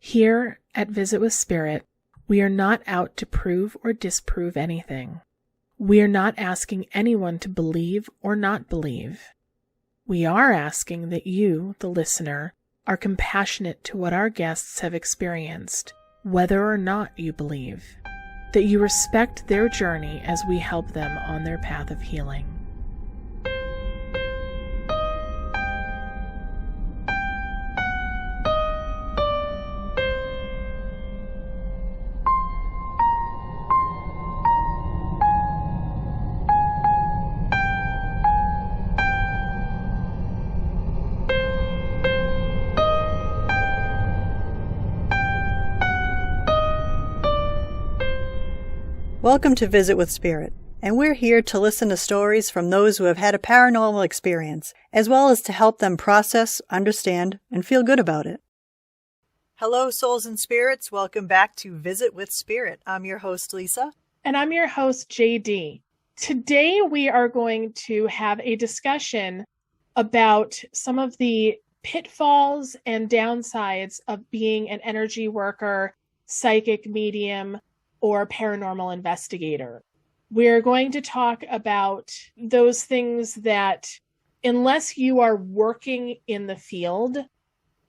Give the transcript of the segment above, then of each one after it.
Here at Visit with Spirit, we are not out to prove or disprove anything. We are not asking anyone to believe or not believe. We are asking that you, the listener, are compassionate to what our guests have experienced, whether or not you believe, that you respect their journey as we help them on their path of healing. Welcome to Visit with Spirit, and we're here to listen to stories from those who have had a paranormal experience, as well as to help them process, understand, and feel good about it. Hello, souls and spirits. Welcome back to Visit with Spirit. I'm your host, Lisa. And I'm your host, JD. Today, we are going to have a discussion about some of the pitfalls and downsides of being an energy worker, psychic medium, or paranormal investigator. We're going to talk about those things that, unless you are working in the field,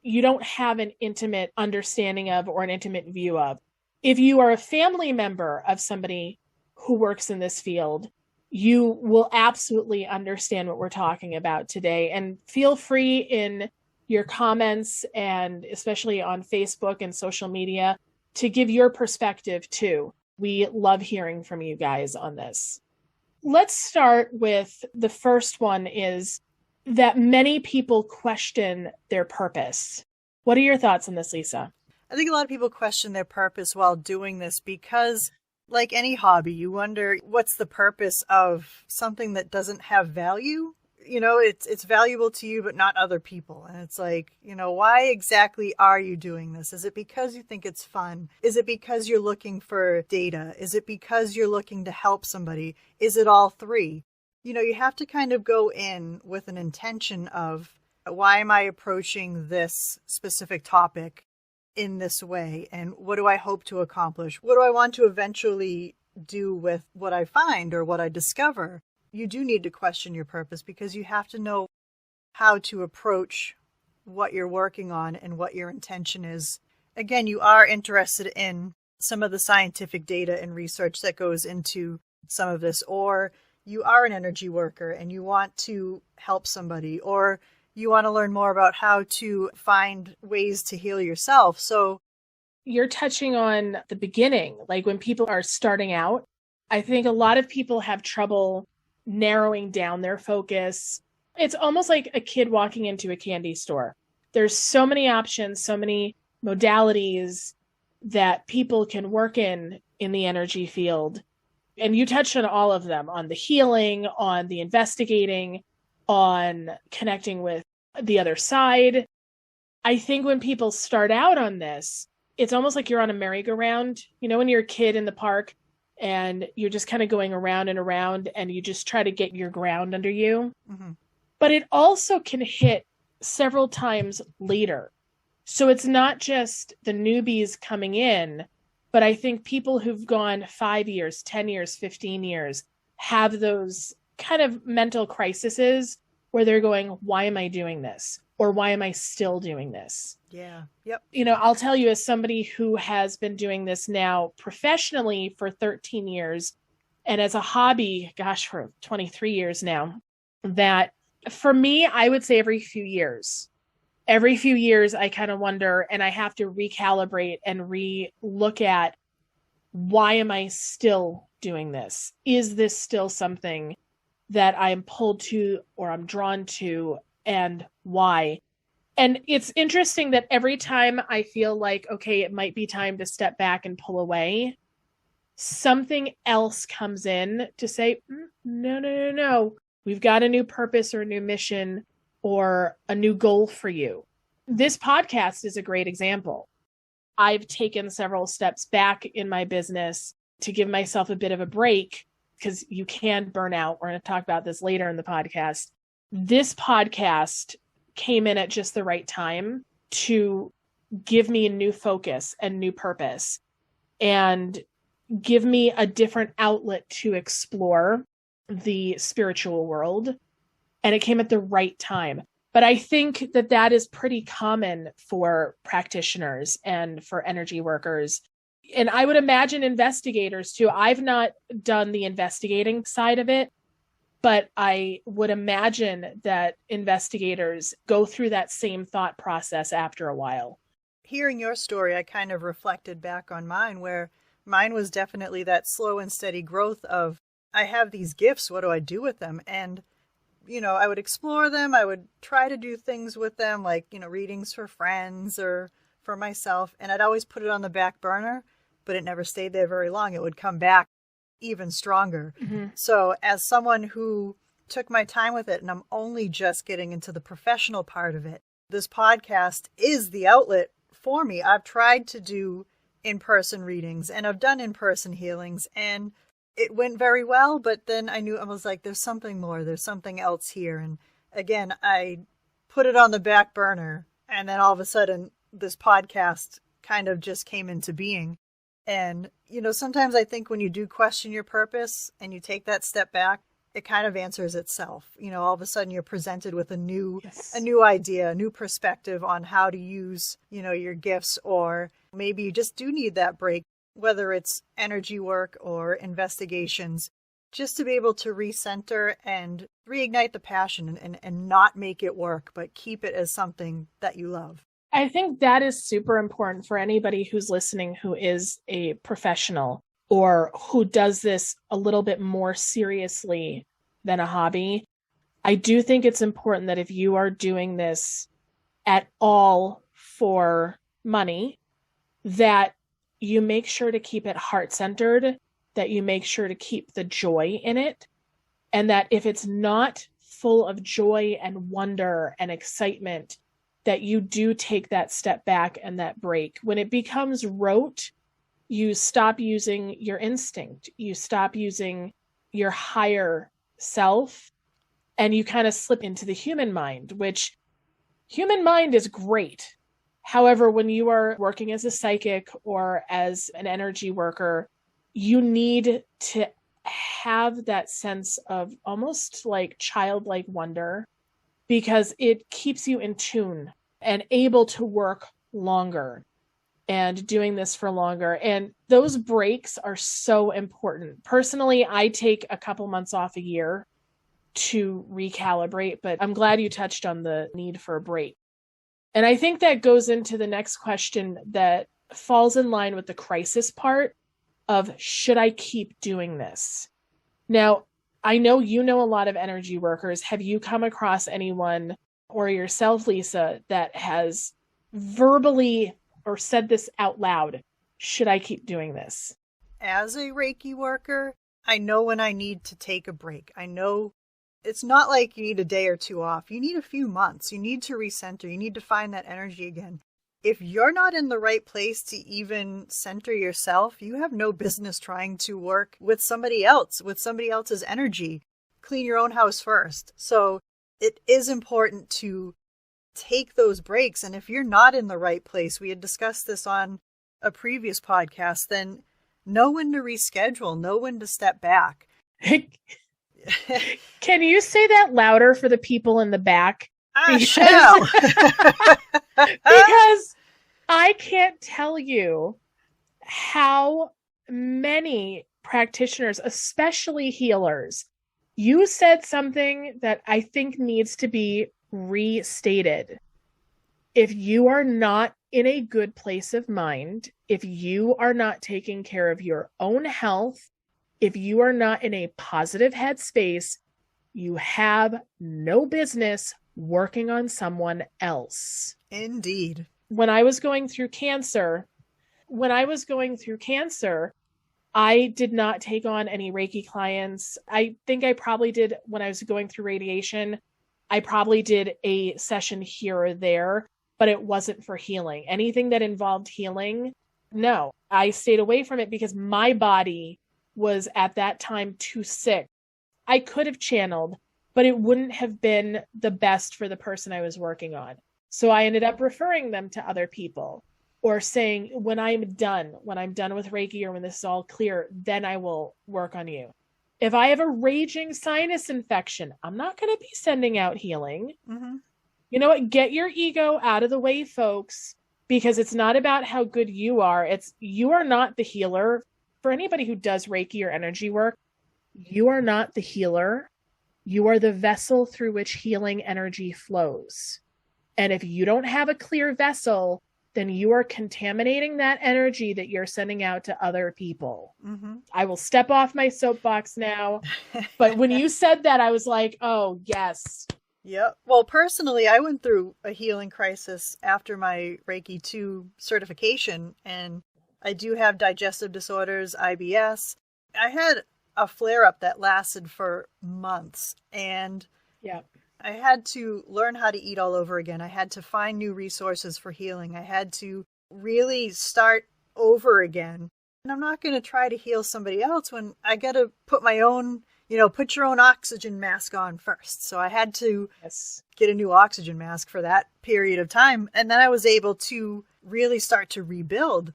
you don't have an intimate understanding of or an intimate view of. If you are a family member of somebody who works in this field, you will absolutely understand what we're talking about today. And feel free in your comments, and especially on Facebook and social media, to give your perspective too. We love hearing from you guys on this. Let's start with the first one, is that many people question their purpose. What are your thoughts on this, Lisa? I think a lot of people question their purpose while doing this because, like any hobby, you wonder what's the purpose of something that doesn't have value? You know, it's valuable to you, but not other people. And it's like, why exactly are you doing this? Is it because you think it's fun? Is it because you're looking for data? Is it because you're looking to help somebody? Is it all three? You have to kind of go in with an intention of, why am I approaching this specific topic in this way? And what do I hope to accomplish? What do I want to eventually do with what I find or what I discover? You do need to question your purpose because you have to know how to approach what you're working on and what your intention is. Again, you are interested in some of the scientific data and research that goes into some of this, or you are an energy worker and you want to help somebody, or you want to learn more about how to find ways to heal yourself. So you're touching on the beginning, like when people are starting out. I think a lot of people have trouble narrowing down their focus. It's almost like a kid walking into a candy store. There's so many options, so many modalities that people can work in the energy field. And you touched on all of them, on the healing, on the investigating, on connecting with the other side. I think when people start out on this, it's almost like you're on a merry-go-round. When you're a kid in the park, and you're just kind of going around and around, and you just try to get your ground under you. Mm-hmm. But it also can hit several times later. So it's not just the newbies coming in, but I think people who've gone 5 years, 10 years, 15 years have those kind of mental crises where they're going, why am I doing this? Or why am I still doing this? Yeah. Yep. I'll tell you, as somebody who has been doing this now professionally for 13 years and as a hobby, for 23 years now, that for me, I would say every few years, I kind of wonder, and I have to recalibrate and re-look at, why am I still doing this? Is this still something that I'm pulled to or I'm drawn to, and why? And it's interesting that every time I feel like, okay, it might be time to step back and pull away, something else comes in to say, no. We've got a new purpose or a new mission or a new goal for you. This podcast is a great example. I've taken several steps back in my business to give myself a bit of a break, because you can burn out. We're going to talk about this later in the podcast. This podcast came in at just the right time to give me a new focus and new purpose and give me a different outlet to explore the spiritual world. And it came at the right time. But I think that that is pretty common for practitioners and for energy workers. And I would imagine investigators too. I've not done the investigating side of it, but I would imagine that investigators go through that same thought process after a while. Hearing your story, I kind of reflected back on mine, where mine was definitely that slow and steady growth of, I have these gifts, what do I do with them? And, I would explore them. I would try to do things with them, like, readings for friends or for myself. And I'd always put it on the back burner, but it never stayed there very long. It would come back even stronger. Mm-hmm. So as someone who took my time with it, and I'm only just getting into the professional part of it, this podcast is the outlet for me. I've tried to do in-person readings and I've done in-person healings, and it went very well, but then I was like, there's something more, there's something else here. And again, I put it on the back burner, and then all of a sudden this podcast kind of just came into being. And, sometimes I think when you do question your purpose and you take that step back, it kind of answers itself. All of a sudden you're presented with a new idea, a new perspective on how to use, your gifts, or maybe you just do need that break, whether it's energy work or investigations, just to be able to recenter and reignite the passion and not make it work, but keep it as something that you love. I think that is super important for anybody who's listening who is a professional or who does this a little bit more seriously than a hobby. I do think it's important that if you are doing this at all for money, that you make sure to keep it heart-centered, that you make sure to keep the joy in it, and that if it's not full of joy and wonder and excitement, that you do take that step back and that break. When it becomes rote, you stop using your instinct, you stop using your higher self, and you kind of slip into the human mind, which human mind is great. However, when you are working as a psychic or as an energy worker, you need to have that sense of almost like childlike wonder, because it keeps you in tune and able to work longer and doing this for longer. And those breaks are so important. Personally, I take a couple months off a year to recalibrate, but I'm glad you touched on the need for a break. And I think that goes into the next question that falls in line with the crisis part of, should I keep doing this? Now, I know you know a lot of energy workers. Have you come across anyone, or yourself, Lisa, that has verbally or said this out loud? Should I keep doing this? As a Reiki worker, I know when I need to take a break. I know it's not like you need a day or two off. You need a few months. You need to recenter. You need to find that energy again. If you're not in the right place to even center yourself, you have no business trying to work with somebody else, with somebody else's energy. Clean your own house first. So it is important to take those breaks. And if you're not in the right place, we had discussed this on a previous podcast, then know when to reschedule, know when to step back. Can you say that louder for the people in the back? I shall. Because I can't tell you how many practitioners, especially healers, you said something that I think needs to be restated. If you are not in a good place of mind, if you are not taking care of your own health, if you are not in a positive headspace, you have no business working on someone else. Indeed. When I was going through cancer, I did not take on any Reiki clients. I think I probably did when I was going through radiation. I probably did a session here or there, but it wasn't for healing. Anything that involved healing, no. I stayed away from it because my body was at that time too sick. I could have channeled, but it wouldn't have been the best for the person I was working on. So I ended up referring them to other people, or saying, when I'm done with Reiki, or when this is all clear, then I will work on you. If I have a raging sinus infection, I'm not going to be sending out healing. Mm-hmm. You know what? Get your ego out of the way, folks, because it's not about how good you are. You are not the healer. For anybody who does Reiki or energy work, you are not the healer. You are the vessel through which healing energy flows. And if you don't have a clear vessel, then you are contaminating that energy that you're sending out to other people. Mm-hmm. I will step off my soapbox now. But when you said that, I was like, oh, yes. Yep. Well, personally, I went through a healing crisis after my Reiki 2 certification, and I do have digestive disorders, IBS. I had a flare-up that lasted for months, and yeah, I had to learn how to eat all over again. I had to find new resources for healing. I had to really start over again. And I'm not going to try to heal somebody else when I got to put my own, put your own oxygen mask on first. So I had to get a new oxygen mask for that period of time. And then I was able to really start to rebuild.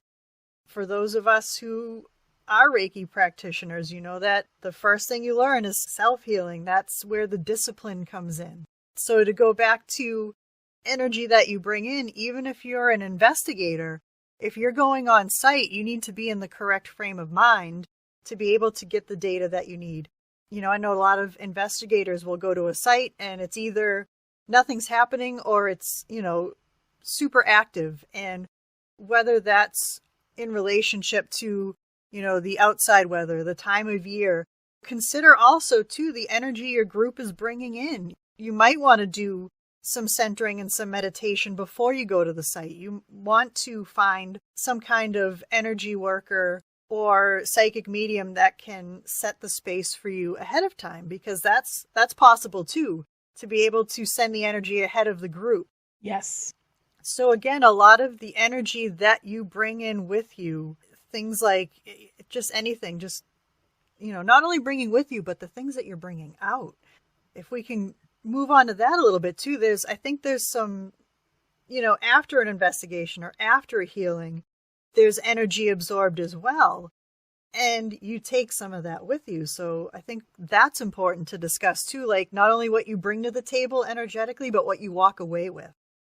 For those of us who are Reiki practitioners, you know that the first thing you learn is self-healing. That's where the discipline comes in. So to go back to energy that you bring in, even if you're an investigator, if you're going on site, you need to be in the correct frame of mind to be able to get the data that you need. I know a lot of investigators will go to a site and it's either nothing's happening or it's, super active. And whether that's in relationship to the outside weather, the time of year. Consider also, too, the energy your group is bringing in. You might want to do some centering and some meditation before you go to the site. You want to find some kind of energy worker or psychic medium that can set the space for you ahead of time, because that's possible, too, to be able to send the energy ahead of the group. Yes. So again, a lot of the energy that you bring in with you, things like just anything, just, not only bringing with you, but the things that you're bringing out. If we can move on to that a little bit too, I think there's some, after an investigation or after a healing, there's energy absorbed as well. And you take some of that with you. So I think that's important to discuss too, like not only what you bring to the table energetically, but what you walk away with.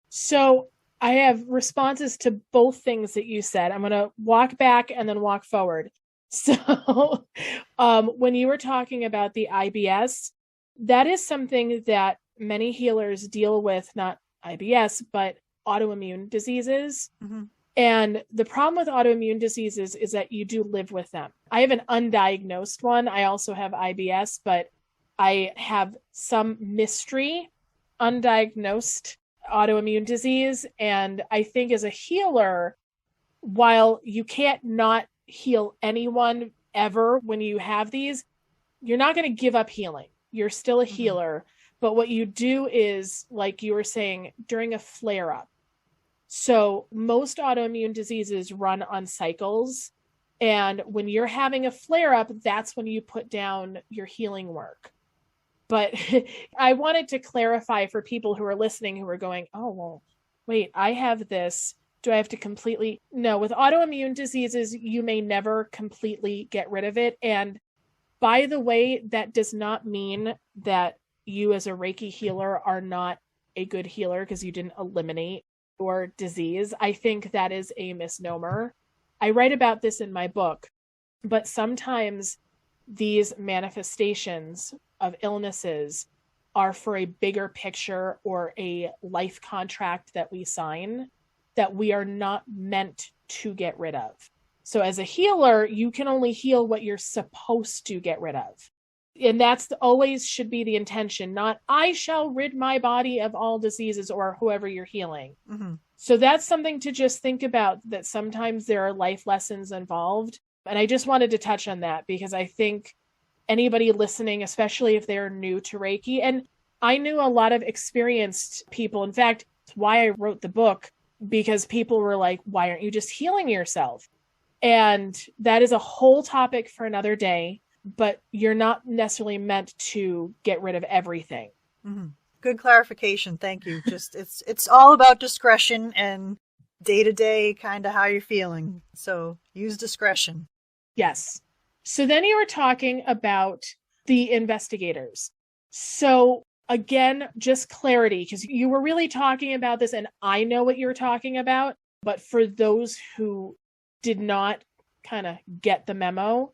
So I have responses to both things that you said. I'm going to walk back and then walk forward. So when you were talking about the IBS, that is something that many healers deal with, not IBS, but autoimmune diseases. Mm-hmm. And the problem with autoimmune diseases is that you do live with them. I have an undiagnosed one. I also have IBS, but I have some mystery, undiagnosed autoimmune disease. And I think as a healer, while you can't not heal anyone ever when you have these, you're not going to give up healing. You're still a healer. But what you do is, like you were saying, during a flare-up. So most autoimmune diseases run on cycles. And when you're having a flare-up, that's when you put down your healing work. But I wanted to clarify for people who are listening who are going, oh, well, wait, I have this. Do I have to completely? No, with autoimmune diseases, you may never completely get rid of it. And by the way, that does not mean that you as a Reiki healer are not a good healer because you didn't eliminate your disease. I think that is a misnomer. I write about this in my book, but sometimes these manifestations of illnesses are for a bigger picture or a life contract that we sign that we are not meant to get rid of. So as a healer, you can only heal what you're supposed to get rid of. And that's always should be the intention, not I shall rid my body of all diseases or whoever you're healing. Mm-hmm. So that's something to just think about, that sometimes there are life lessons involved. And I just wanted to touch on that because I think anybody listening, especially if they're new to Reiki, and I knew a lot of experienced people. In fact, it's why I wrote the book, because people were like, why aren't you just healing yourself? And that is a whole topic for another day, but you're not necessarily meant to get rid of everything. Mm-hmm. Good clarification. Thank you. Just it's all about discretion and day-to-day kind of how you're feeling. So use discretion. Yes. So then you were talking about the investigators. So again, just clarity, because you were really talking about this and I know what you're talking about, but for those who did not kind of get the memo,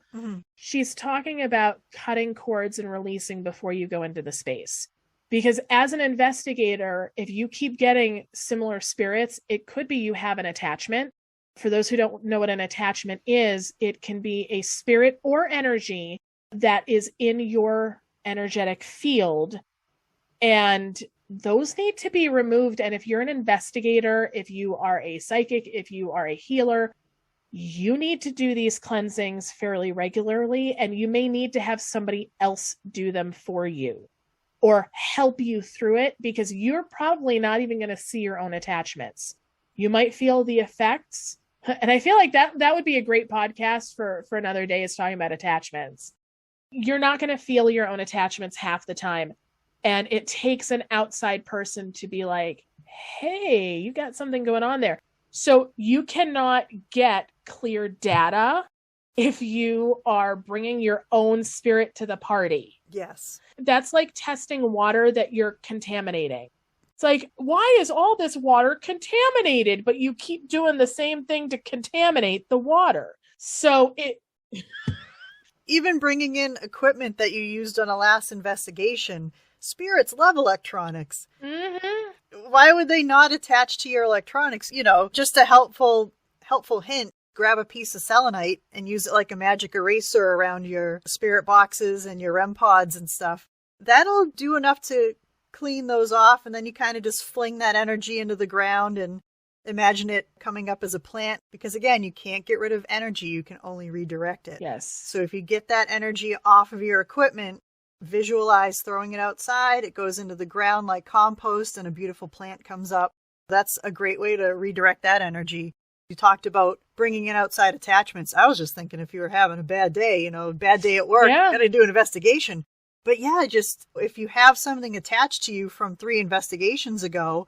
she's talking about cutting cords and releasing before you go into the space. Because as an investigator, if you keep getting similar spirits, it could be you have an attachment. For those who don't know what an attachment is, it can be a spirit or energy that is in your energetic field. And those need to be removed. And if you're an investigator, if you are a psychic, if you are a healer, you need to do these cleansings fairly regularly. And you may need to have somebody else do them for you or help you through it, because you're probably not even going to see your own attachments. You might feel the effects. And I feel like that would be a great podcast for another day, is talking about attachments. You're not going to feel your own attachments half the time. And it takes an outside person to be like, hey, you got something going on there. So you cannot get clear data if you are bringing your own spirit to the party. Yes. That's like testing water that you're contaminating. It's like, why is all this water contaminated? But you keep doing the same thing to contaminate the water. So even bringing in equipment that you used on a last investigation, spirits love electronics. Mm-hmm. Why would they not attach to your electronics? You know, just a helpful hint. Grab a piece of selenite and use it like a magic eraser around your spirit boxes and your REM pods and stuff. That'll do enough to clean those off, and then you kind of just fling that energy into the ground and imagine it coming up as a plant, because again, you can't get rid of energy, you can only redirect it. Yes. So if you get that energy off of your equipment, visualize throwing it outside, it goes into the ground like compost and a beautiful plant comes up. That's a great way to redirect that energy. You talked about bringing in outside attachments. I was just thinking, if you were having a bad day, bad day at work, Yeah. gotta do an investigation. But yeah, just if you have something attached to you from 3 investigations ago,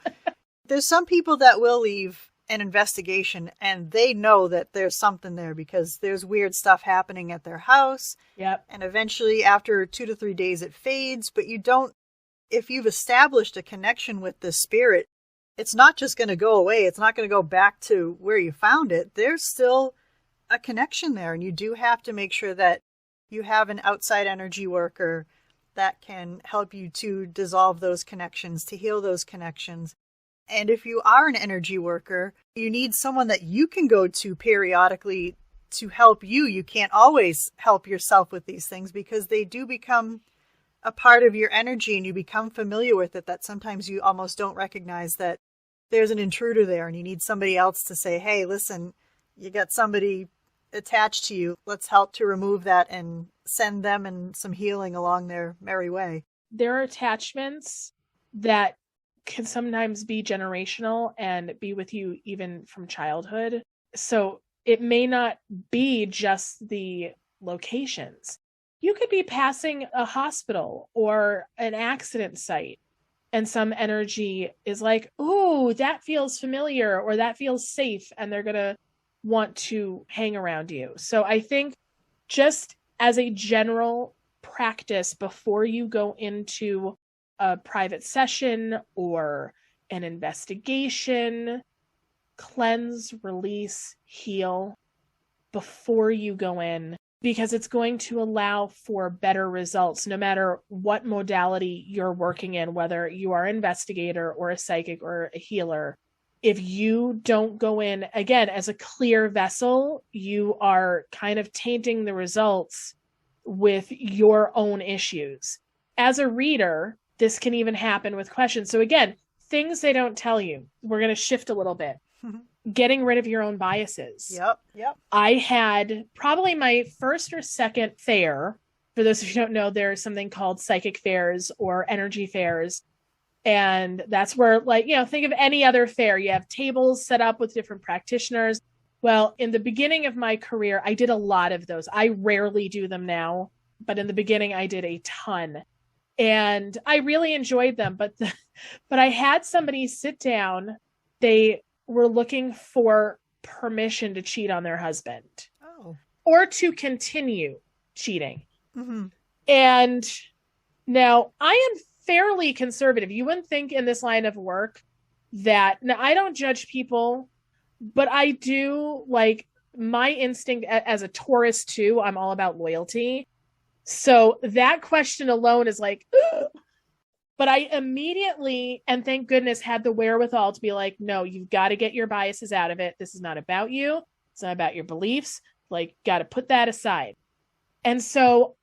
there's some people that will leave an investigation and they know that there's something there because there's weird stuff happening at their house. Yep. And eventually after 2 to 3 days it fades, but if you've established a connection with the spirit, it's not just going to go away. It's not going to go back to where you found it. There's still a connection there. And you do have to make sure that you have an outside energy worker that can help you to dissolve those connections, to heal those connections. And if you are an energy worker, you need someone that you can go to periodically to help you. You can't always help yourself with these things because they do become a part of your energy and you become familiar with it, that sometimes you almost don't recognize that there's an intruder there and you need somebody else to say, hey, listen, you got somebody attached to you. Let's help to remove that and send them and some healing along their merry way. There are attachments that can sometimes be generational and be with you even from childhood. So it may not be just the locations. You could be passing a hospital or an accident site and some energy is like, ooh, that feels familiar or that feels safe, and they're going to want to hang around you. So I think just as a general practice before you go into a private session or an investigation, cleanse, release, heal before you go in, because it's going to allow for better results no matter what modality you're working in, whether you are an investigator or a psychic or a healer. If you don't go in, again, as a clear vessel, you are kind of tainting the results with your own issues. As a reader, this can even happen with questions. So again, things they don't tell you. We're going to shift a little bit. Getting rid of your own biases. Yep. I had probably my first or second fair. For those of you who don't know, there's something called psychic fairs or energy fairs. And that's where, think of any other fair. You have tables set up with different practitioners. Well, in the beginning of my career, I did a lot of those. I rarely do them now, but in the beginning, I did a ton. And I really enjoyed them, but I had somebody sit down. They were looking for permission to cheat on their husband. Oh. Or to continue cheating. Mm-hmm. And now I am fairly conservative. You wouldn't think in this line of work that, now I don't judge people, but I do, like, my instinct as a Taurus too, I'm all about loyalty. So that question alone is like, ugh. But I immediately, and thank goodness, had the wherewithal to be like, no, you've got to get your biases out of it. This is not about you. It's not about your beliefs. Like, got to put that aside. And so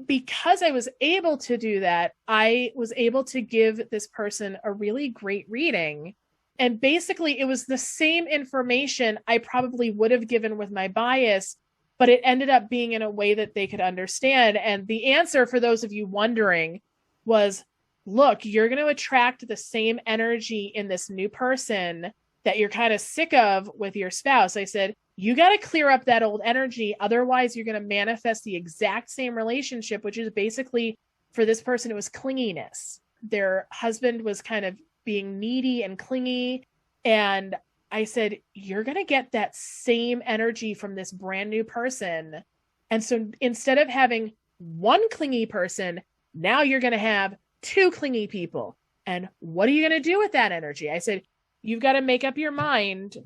because I was able to do that, I was able to give this person a really great reading. And basically, it was the same information I probably would have given with my bias, but it ended up being in a way that they could understand. And the answer, for those of you wondering, was, look, you're going to attract the same energy in this new person that you're kind of sick of with your spouse. I said, you got to clear up that old energy. Otherwise, you're going to manifest the exact same relationship, which is basically, for this person, it was clinginess. Their husband was kind of being needy and clingy. And I said, you're going to get that same energy from this brand new person. And so instead of having one clingy person, now you're going to have two clingy people. And what are you going to do with that energy? I said, you've got to make up your mind.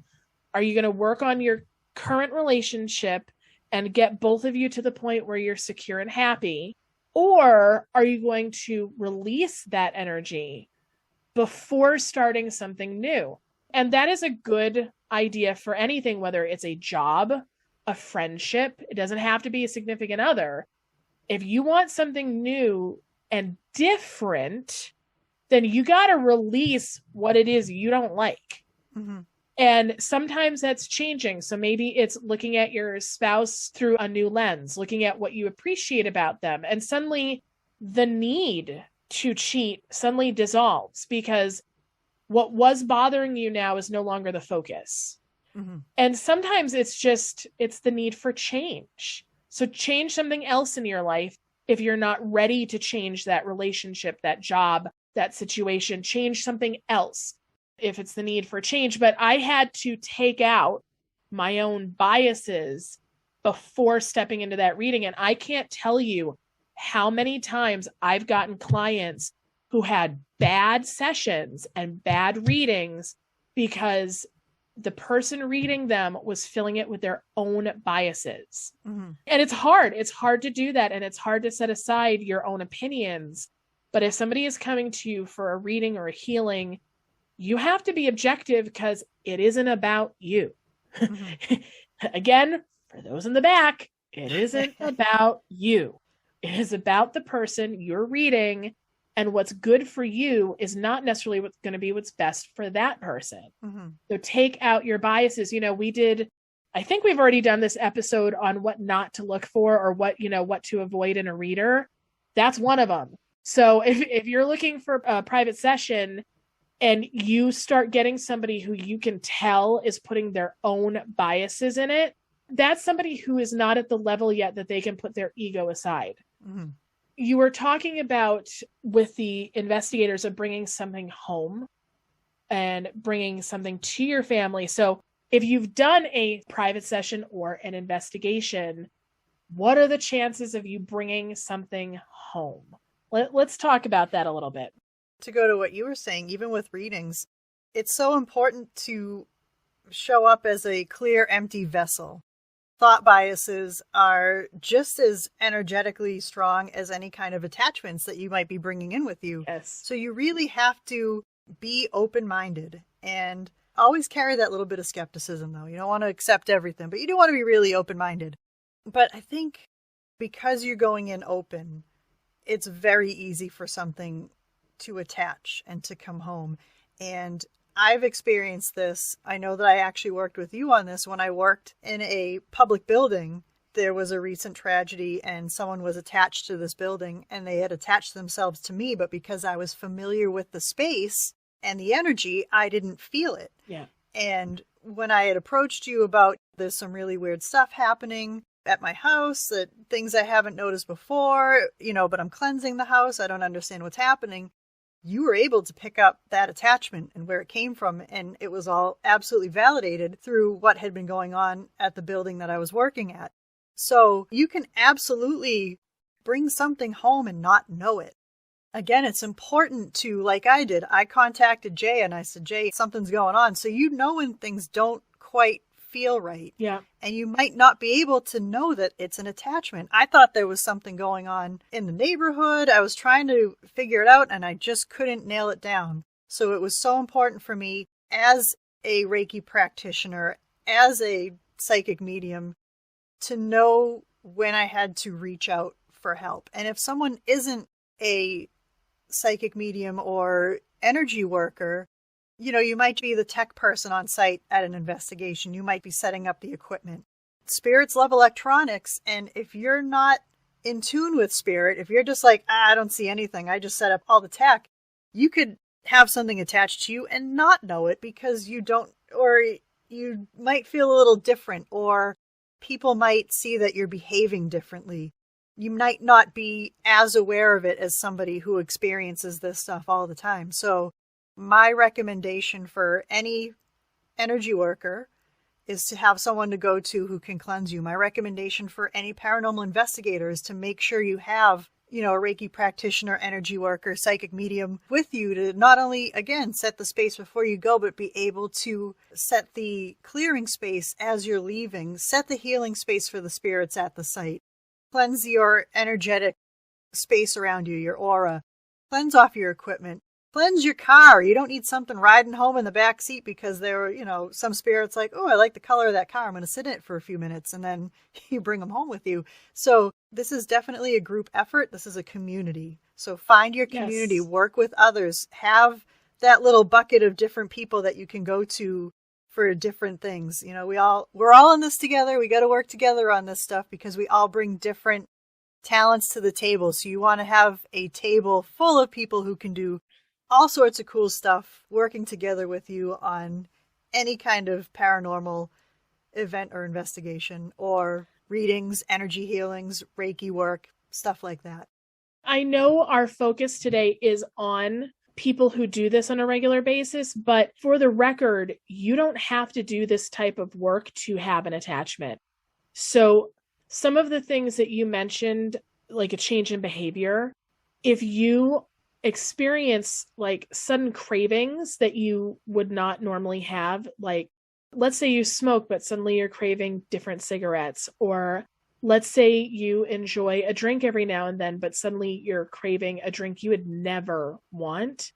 Are you going to work on your current relationship and get both of you to the point where you're secure and happy? Or are you going to release that energy before starting something new? And that is a good idea for anything, whether it's a job, a friendship. It doesn't have to be a significant other. If you want something new and different, then you got to release what it is you don't like. Mm-hmm. And sometimes that's changing. So maybe it's looking at your spouse through a new lens, looking at what you appreciate about them. And suddenly the need to cheat suddenly dissolves because what was bothering you now is no longer the focus. Mm-hmm. And sometimes it's the need for change. So change something else in your life. If you're not ready to change that relationship, that job, that situation, change something else if it's the need for change. But I had to take out my own biases before stepping into that reading. And I can't tell you how many times I've gotten clients who had bad sessions and bad readings because the person reading them was filling it with their own biases. Mm-hmm. And it's hard. It's hard to do that. And it's hard to set aside your own opinions. But if somebody is coming to you for a reading or a healing, you have to be objective because it isn't about you. Mm-hmm. Again, for those in the back, it isn't about you. It is about the person you're reading, and what's good for you is not necessarily what's going to be what's best for that person. Mm-hmm. So take out your biases. I think we've already done this episode on what not to look for or what to avoid in a reader. That's one of them. So if you're looking for a private session and you start getting somebody who you can tell is putting their own biases in it, that's somebody who is not at the level yet that they can put their ego aside. Mm-hmm. You were talking about with the investigators of bringing something home and bringing something to your family. So if you've done a private session or an investigation, what are the chances of you bringing something home? Let's talk about that a little bit. To go to what you were saying, even with readings, it's so important to show up as a clear, empty vessel. Thought biases are just as energetically strong as any kind of attachments that you might be bringing in with you. Yes. So you really have to be open-minded and always carry that little bit of skepticism, though. You don't want to accept everything, but you do want to be really open-minded. But I think because you're going in open, it's very easy for something to attach and to come home. And I've experienced this. I know that I actually worked with you on this when I worked in a public building. There was a recent tragedy and someone was attached to this building and they had attached themselves to me, but because I was familiar with the space and the energy, I didn't feel it. Yeah. And when I had approached you about there's some really weird stuff happening, at my house, that things I haven't noticed before, but I'm cleansing the house. I don't understand what's happening. You were able to pick up that attachment and where it came from. And it was all absolutely validated through what had been going on at the building that I was working at. So you can absolutely bring something home and not know it. Again, it's important to, like I did, I contacted Jay and I said, Jay, something's going on. So when things don't quite feel right. Yeah. And you might not be able to know that it's an attachment. I thought there was something going on in the neighborhood. I was trying to figure it out and I just couldn't nail it down. So it was so important for me as a Reiki practitioner, as a psychic medium, to know when I had to reach out for help. And if someone isn't a psychic medium or energy worker, you might be the tech person on site at an investigation. You might be setting up the equipment. Spirits love electronics. And if you're not in tune with spirit, if you're just like, I don't see anything, I just set up all the tech, you could have something attached to you and not know it because you don't, or you might feel a little different, or people might see that you're behaving differently. You might not be as aware of it as somebody who experiences this stuff all the time. So my recommendation for any energy worker is to have someone to go to who can cleanse you. My recommendation for any paranormal investigator is to make sure you have, a Reiki practitioner, energy worker, psychic medium with you to not only, again, set the space before you go, but be able to set the clearing space as you're leaving, set the healing space for the spirits at the site, cleanse your energetic space around you, your aura, cleanse off your equipment. Cleanse your car. You don't need something riding home in the back seat because there were, some spirits like, oh, I like the color of that car. I'm going to sit in it for a few minutes, and then you bring them home with you. So this is definitely a group effort. This is a community. So find your community, yes. Work with others, have that little bucket of different people that you can go to for different things. We're all in this together. We got to work together on this stuff because we all bring different talents to the table. So you want to have a table full of people who can do all sorts of cool stuff working together with you on any kind of paranormal event or investigation or readings, energy healings, Reiki work, stuff like that. I know our focus today is on people who do this on a regular basis, but for the record, you don't have to do this type of work to have an attachment. So some of the things that you mentioned, like a change in behavior, if you experience like sudden cravings that you would not normally have, like let's say you smoke but suddenly you're craving different cigarettes, or let's say you enjoy a drink every now and then but suddenly you're craving a drink you would never want,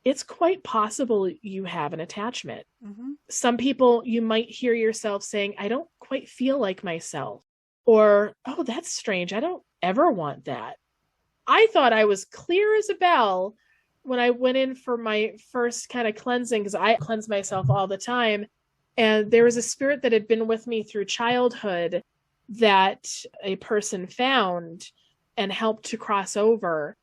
it's quite possible you have an attachment. Mm-hmm. Some people, you might hear yourself saying, I don't quite feel like myself, or oh, that's strange, I don't ever want that. I thought I was clear as a bell when I went in for my first kind of cleansing, because I cleanse myself all the time. And there was a spirit that had been with me through childhood that a person found and helped to cross over.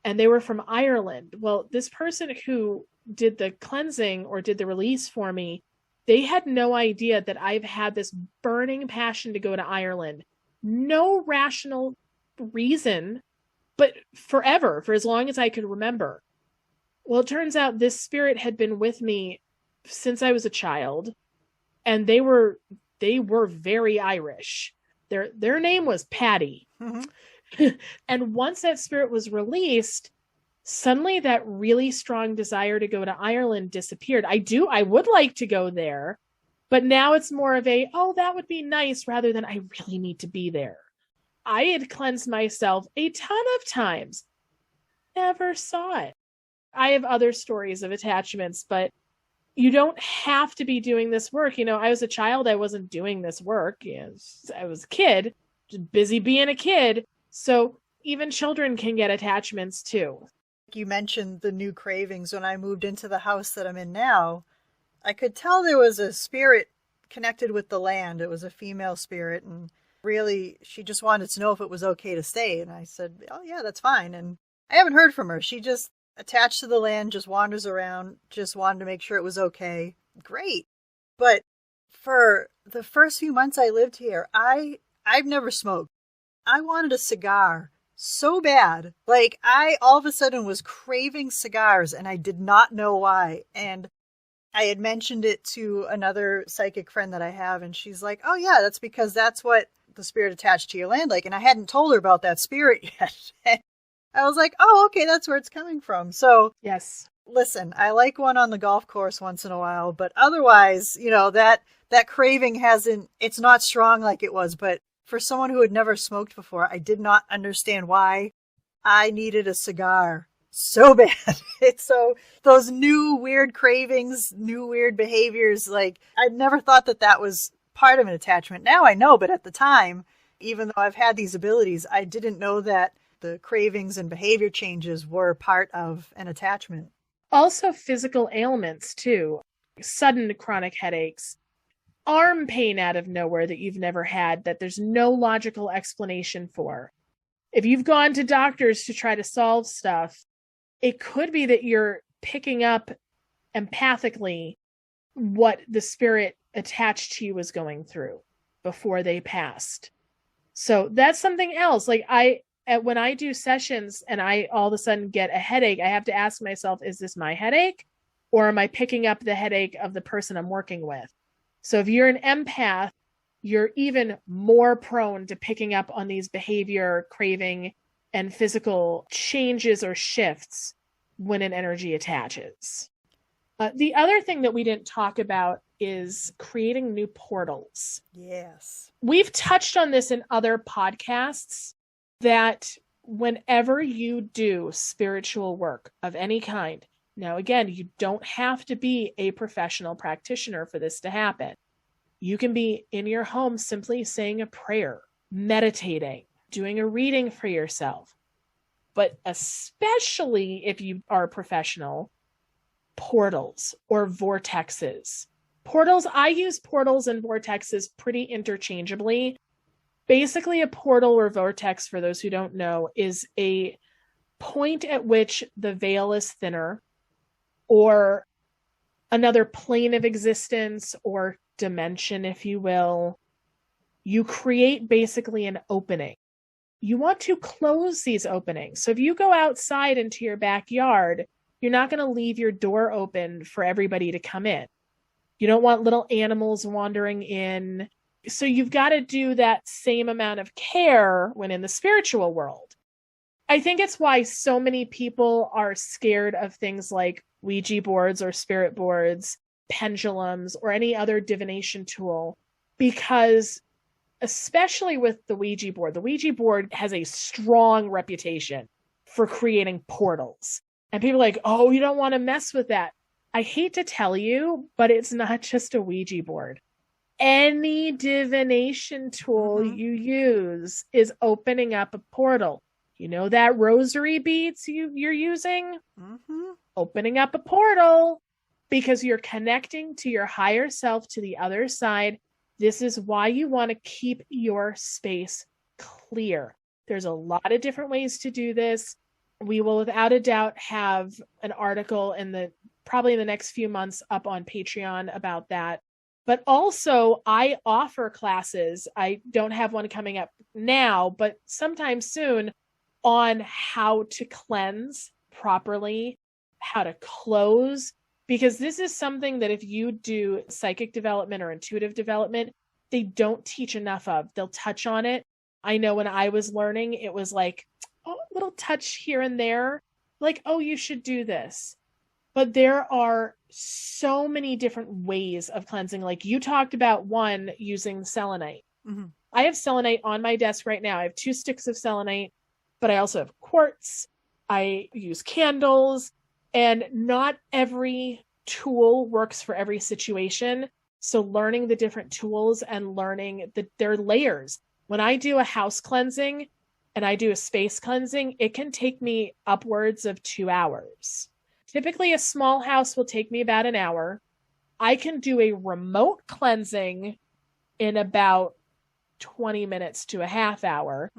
And they were from Ireland. Well, this person who did the cleansing or did the release for me, they had no idea that I've had this burning passion to go to Ireland. No rational reason, but forever, for as long as I could remember. Well, it turns out this spirit had been with me since I was a child, and they were very Irish. Their name was Patty. Mm-hmm. And once that spirit was released, suddenly that really strong desire to go to Ireland disappeared. I would like to go there, but now it's more of a, oh, that would be nice, rather than I really need to be there. I had cleansed myself a ton of times. Never saw it. I have other stories of attachments, but you don't have to be doing this work. I was a child. I wasn't doing this work. I was a kid, just busy being a kid. So even children can get attachments too. You mentioned the new cravings. When I moved into the house that I'm in now, I could tell there was a spirit connected with the land. It was a female spirit, and really, she just wanted to know if it was okay to stay. And I said, oh yeah, that's fine. And I haven't heard from her. She just attached to the land, just wanders around, just wanted to make sure it was okay. Great. But for the first few months I lived here, I I've never smoked. I wanted a cigar so bad. Like, I all of a sudden was craving cigars and I did not know why. And I had mentioned it to another psychic friend that I have, and she's like, oh yeah, that's because that's what the spirit attached to your land like. And I hadn't told her about that spirit yet. I was like, oh, okay, that's where it's coming from. So Yes. listen, I like one on the golf course once in a while, but otherwise, that craving it's not strong like it was. But for someone who had never smoked before, I did not understand why I needed a cigar so bad. It's so, those new weird cravings, new weird behaviors, like, I never thought that was part of an attachment. Now I know, but at the time, even though I've had these abilities, I didn't know that the cravings and behavior changes were part of an attachment. Also physical ailments too. Sudden chronic headaches, arm pain out of nowhere that you've never had, that there's no logical explanation for. If you've gone to doctors to try to solve stuff, it could be that you're picking up empathically what the spirit attached to you was going through before they passed. So that's something else. Like, when I do sessions and I all of a sudden get a headache, I have to ask myself, is this my headache? Or am I picking up the headache of the person I'm working with? So if you're an empath, you're even more prone to picking up on these behavior, craving, and physical changes or shifts when an energy attaches. The other thing that we didn't talk about is creating new portals. Yes. We've touched on this in other podcasts, that whenever you do spiritual work of any kind, now again, you don't have to be a professional practitioner for this to happen. You can be in your home simply saying a prayer, meditating, doing a reading for yourself. But especially if you are a professional, portals or vortexes. Portals, I use portals and vortexes pretty interchangeably. Basically, a portal or vortex, for those who don't know, is a point at which the veil is thinner, or another plane of existence or dimension, if you will. You create basically an opening. You want to close these openings. So if you go outside into your backyard, you're not going to leave your door open for everybody to come in. You don't want little animals wandering in. So you've got to do that same amount of care when in the spiritual world. I think it's why so many people are scared of things like Ouija boards or spirit boards, pendulums, or any other divination tool, because especially with the Ouija board has a strong reputation for creating portals. And people are like, oh, you don't want to mess with that. I hate to tell you, but it's not just a Ouija board. Any divination tool you use is opening up a portal. You know that rosary beads you're using? Opening up a portal, because you're connecting to your higher self, to the other side. This is why you want to keep your space clear. There's a lot of different ways to do this. We will without a doubt have an article probably in the next few months up on Patreon about that. But also, I offer classes. I don't have one coming up now, but sometime soon, on how to cleanse properly, how to close, because this is something that if you do psychic development or intuitive development, they don't teach enough of. They'll touch on it. I know when I was learning, it was like, oh, a little touch here and there, like, oh, you should do this. But there are so many different ways of cleansing. Like you talked about one using selenite. I have selenite on my desk right now. I have 2 sticks of selenite, but I also have quartz. I use candles, and not every tool works for every situation. So learning the different tools and learning their layers. When I do a house cleansing and I do a space cleansing, it can take me upwards of 2 hours. Typically, a small house will take me about an hour. I can do a remote cleansing in about 20 minutes to a half hour.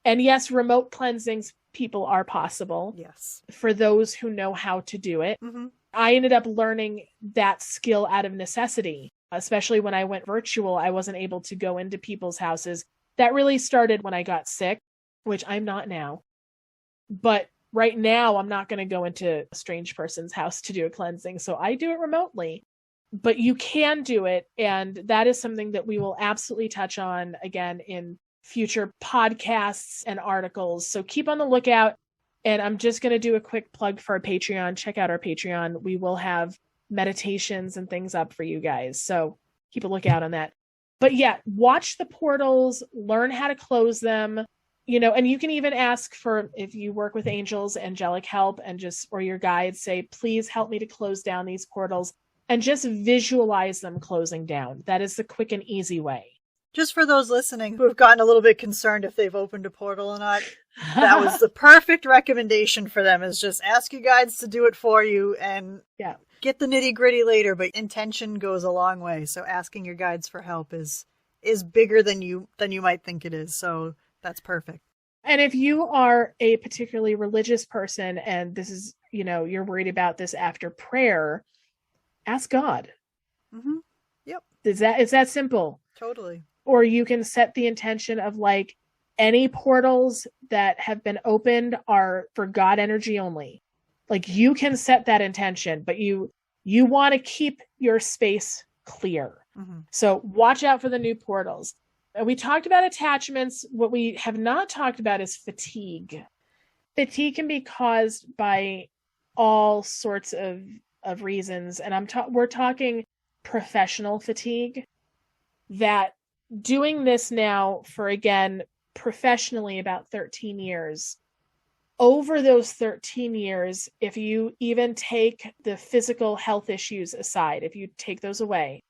And yes, remote cleansings, people, are possible. Yes. For those who know how to do it. I ended up learning that skill out of necessity, especially when I went virtual. I wasn't able to go into people's houses. That really started when I got sick, which I'm not now. But right now, I'm not going to go into a strange person's house to do a cleansing. So I do it remotely. But you can do it. And that is something that we will absolutely touch on again in future podcasts and articles. So keep on the lookout. And I'm just going to do a quick plug for our Patreon. Check out our Patreon. We will have meditations and things up for you guys. So keep a lookout on that. But yeah, watch the portals, learn how to close them, and you can even ask for, if you work with angels, angelic help, and or your guides, say, please help me to close down these portals, and just visualize them closing down. That is the quick and easy way. Just for those listening who have gotten a little bit concerned if they've opened a portal or not, that was the perfect recommendation for them, is just ask your guides to do it for you and get the nitty gritty later, but intention goes a long way. So asking your guides for help is bigger than you might think it is. So that's perfect. And if you are a particularly religious person and this is, you're worried about this after prayer, ask God. Mm-hmm. Yep. It's that simple. Totally. Or you can set the intention of any portals that have been opened are for God energy only. You can set that intention, but you want to keep your space clear. Mm-hmm. So watch out for the new portals. We talked about attachments. What we have not talked about is fatigue. Fatigue can be caused by all sorts of reasons. And we're talking professional fatigue, that doing this now for, again, professionally about 13 years. Over those 13 years, if you even take the physical health issues aside, if you take those away,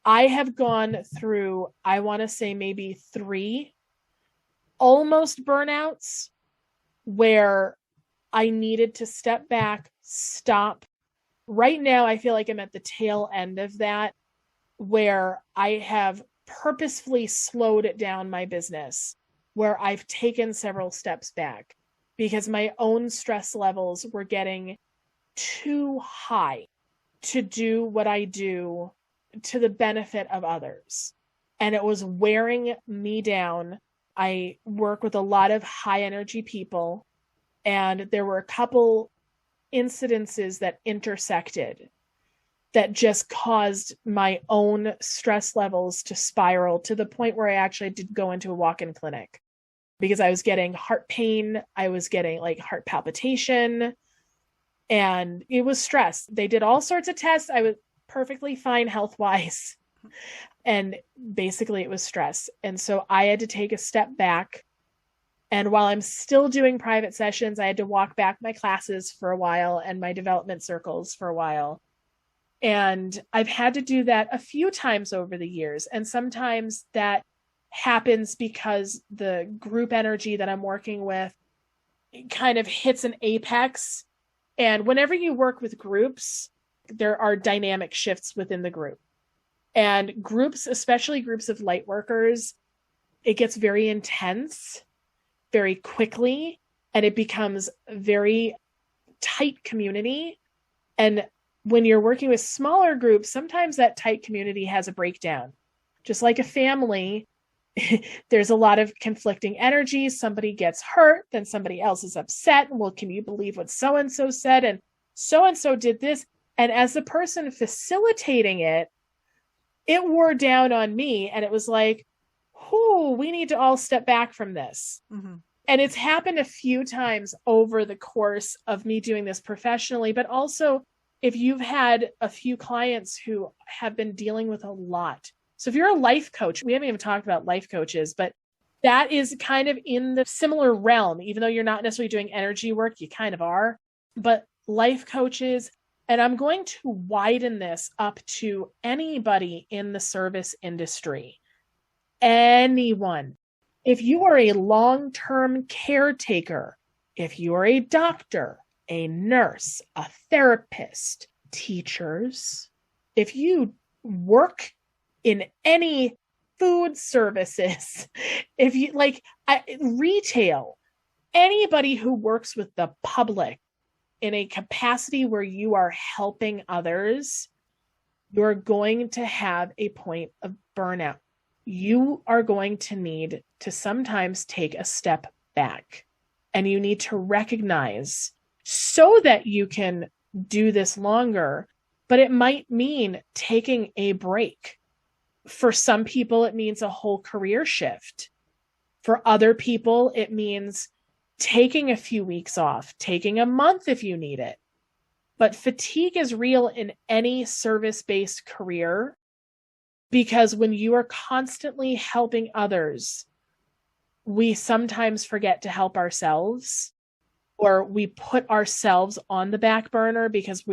I have gone through, I want to say maybe 3 almost burnouts where I needed to step back, stop. Right now, I feel like I'm at the tail end of that, where I have purposefully slowed down my business, where I've taken several steps back because my own stress levels were getting too high to do what I do to the benefit of others. And it was wearing me down. I work with a lot of high energy people, and there were a couple incidences that intersected that just caused my own stress levels to spiral to the point where I actually did go into a walk-in clinic because I was getting heart pain. I was getting heart palpitation, and it was stress. They did all sorts of tests. I was perfectly fine health-wise. And basically it was stress. And so I had to take a step back. And while I'm still doing private sessions, I had to walk back my classes for a while and my development circles for a while. And I've had to do that a few times over the years. And sometimes that happens because the group energy that I'm working with kind of hits an apex. And whenever you work with groups, there are dynamic shifts within the group. And groups, especially groups of light workers, it gets very intense very quickly, and it becomes a very tight community. And when you're working with smaller groups, sometimes that tight community has a breakdown. Just like a family, there's a lot of conflicting energies. Somebody gets hurt, then somebody else is upset. Well, can you believe what so-and-so said? And so did this. And as the person facilitating it, it wore down on me. And it was like, we need to all step back from this. Mm-hmm. And it's happened a few times over the course of me doing this professionally, but also if you've had a few clients who have been dealing with a lot. So if you're a life coach, we haven't even talked about life coaches, but that is kind of in the similar realm, even though you're not necessarily doing energy work, you kind of are, but life coaches. And I'm going to widen this up to anybody in the service industry. Anyone. If you are a long-term caretaker, if you are a doctor, a nurse, a therapist, teachers, if you work in any food services, if you retail, anybody who works with the public in a capacity where you are helping others, you're going to have a point of burnout. you are going to need to sometimes take a step back, and you need to recognize so that you can do this longer, but it might mean taking a break. For some people, it means a whole career shift. For other people, it means taking a few weeks off, taking a month if you need it. But fatigue is real in any service-based career, because when you are constantly helping others, we sometimes forget to help ourselves, or we put ourselves on the back burner because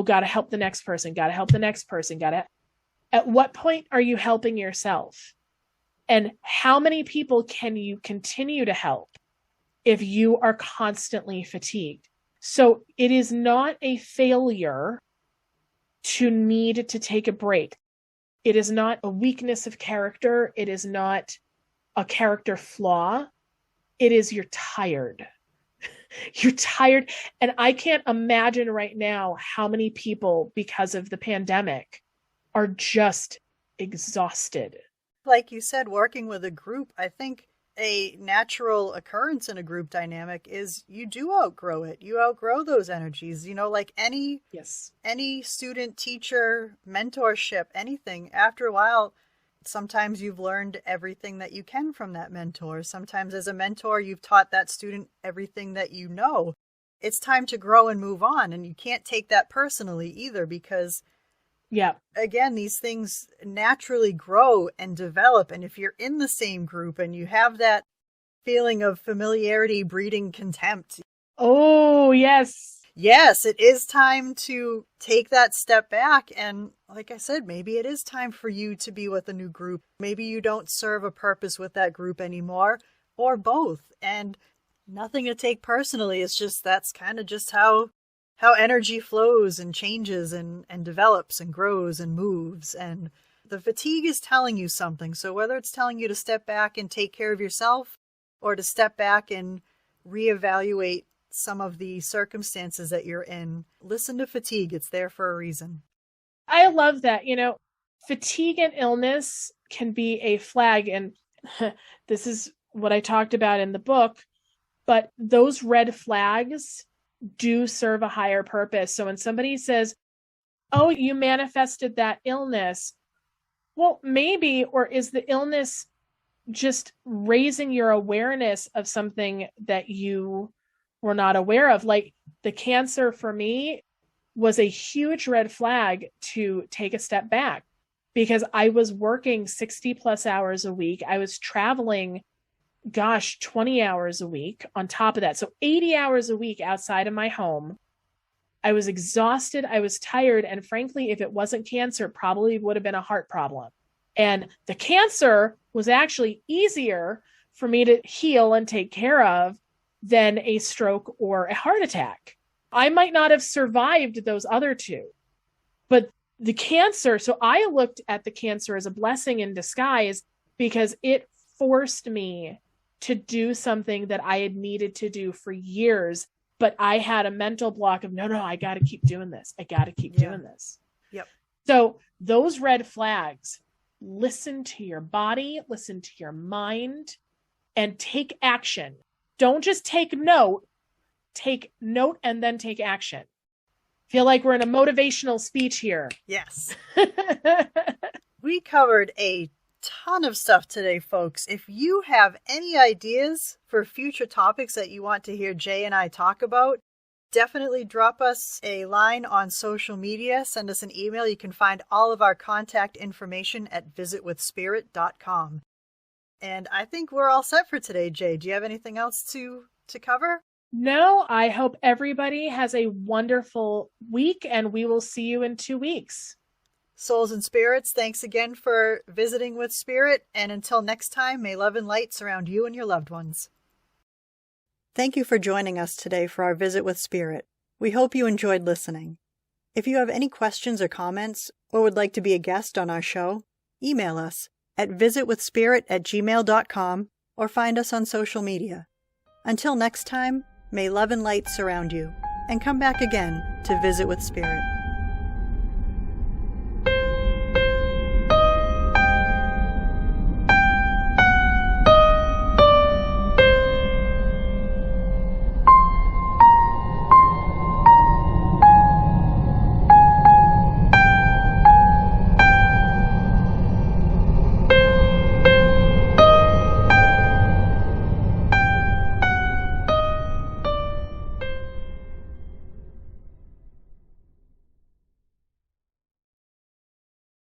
got to help the next person, got to help the next person, At what point are you helping yourself? And how many people can you continue to help if you are constantly fatigued? So it is not a failure to need to take a break. It is not a weakness of character. It is not a character flaw. It is you're tired. You're tired. And I can't imagine right now how many people, because of the pandemic, are just exhausted. Like you said, working with a group, I think a natural occurrence in a group dynamic is you do outgrow it. You outgrow those energies, like any student, teacher, mentorship, anything. After a while, sometimes you've learned everything that you can from that mentor. Sometimes as a mentor, you've taught that student everything that you know. It's time to grow and move on. And you can't take that personally either, because again, these things naturally grow and develop. And if you're in the same group and you have that feeling of familiarity breeding contempt. Oh, yes. Yes, it is time to take that step back. And like I said, maybe it is time for you to be with a new group. Maybe you don't serve a purpose with that group anymore, or both. And nothing to take personally. It's just, that's kind of just how energy flows and changes and develops and grows and moves. And the fatigue is telling you something. So whether it's telling you to step back and take care of yourself, or to step back and reevaluate some of the circumstances that you're in, listen to fatigue. It's there for a reason. I love that. Fatigue and illness can be a flag. And this is what I talked about in the book, but those red flags do serve a higher purpose. So when somebody says, oh, you manifested that illness, well, maybe, or is the illness just raising your awareness of something that you were not aware of? Like the cancer for me was a huge red flag to take a step back, because I was working 60 plus hours a week. I was traveling 20 hours a week on top of that. So 80 hours a week outside of my home. I was exhausted. I was tired. And frankly, if it wasn't cancer, it probably would have been a heart problem. And the cancer was actually easier for me to heal and take care of than a stroke or a heart attack. I might not have survived those other two, but the cancer, so I looked at the cancer as a blessing in disguise, because it forced me to do something that I had needed to do for years, but I had a mental block of, no, I got to keep doing this. I got to keep doing this. Yep. So those red flags, listen to your body, listen to your mind, and take action. Don't just take note and then take action. Feel like we're in a motivational speech here. Yes. We covered a ton of stuff today, folks. If you have any ideas for future topics that you want to hear Jay and I talk about, definitely drop us a line on social media. Send us an email. You can find all of our contact information at visitwithspirit.com. And I think we're all set for today, Jay. Do you have anything else to cover? No, I hope everybody has a wonderful week, and we will see you in 2 weeks. Souls and spirits, thanks again for visiting with Spirit. And until next time, may love and light surround you and your loved ones. Thank you for joining us today for our Visit with Spirit. We hope you enjoyed listening. If you have any questions or comments, or would like to be a guest on our show, email us at visitwithspirit@gmail.com or find us on social media. Until next time, may love and light surround you, and come back again to Visit with Spirit.